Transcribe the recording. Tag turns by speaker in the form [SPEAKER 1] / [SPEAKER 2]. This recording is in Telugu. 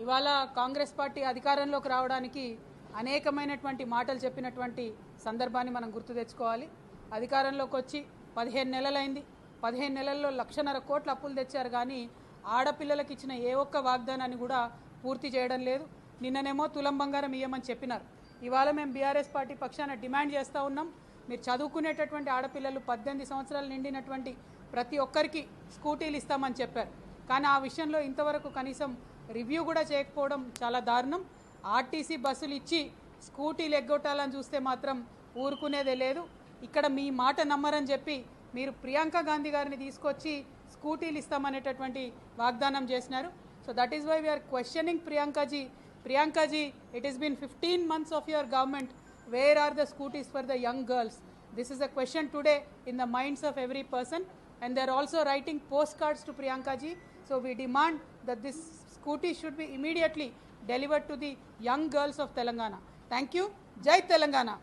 [SPEAKER 1] ఇవాళ కాంగ్రెస్ పార్టీ అధికారంలోకి రావడానికి అనేకమైనటువంటి మాటలు చెప్పినటువంటి సందర్భాన్ని మనం గుర్తు తెచ్చుకోవాలి. అధికారంలోకి వచ్చి 15 నెలలైంది. 15 నెలల్లో 1.5 కోట్ల అప్పులు తెచ్చారు, కానీ ఆడపిల్లలకు ఇచ్చిన ఏ ఒక్క వాగ్దానాన్ని కూడా పూర్తి చేయడం లేదు. నిన్ననేమో తులం బంగారం ఇయ్యమని చెప్పినారు. ఇవాళ మేము బీఆర్ఎస్ పార్టీ పక్షాన డిమాండ్ చేస్తూ ఉన్నాం, మీరు చదువుకునేటటువంటి ఆడపిల్లలు 18 సంవత్సరాలు నిండినటువంటి ప్రతి ఒక్కరికి స్కూటీలు ఇస్తామని చెప్పారు. కానీ ఆ విషయంలో ఇంతవరకు కనీసం రివ్యూ కూడా చేయకపోవడం చాలా దారుణం. ఆర్టీసీ బస్సులు ఇచ్చి స్కూటీలు ఎగ్గొట్టాలని చూస్తే మాత్రం ఊరుకునేదే లేదు. ఇక్కడ మీ మాట నమ్మరని చెప్పి మీరు ప్రియాంక గాంధీ గారిని తీసుకొచ్చి స్కూటీలు ఇస్తామనేటటువంటి వాగ్దానం చేసినారు. So that is why we are questioning ప్రియాంకాజీ. ప్రియాంకాజీ, it has been 15 months of your government. Where are the scooties for the young girls? This is a question today in the minds of every person, and they are also writing postcards to Priyankaji. So we demand that this scooty should be immediately delivered to the young girls of Telangana. Thank you. Jai Telangana.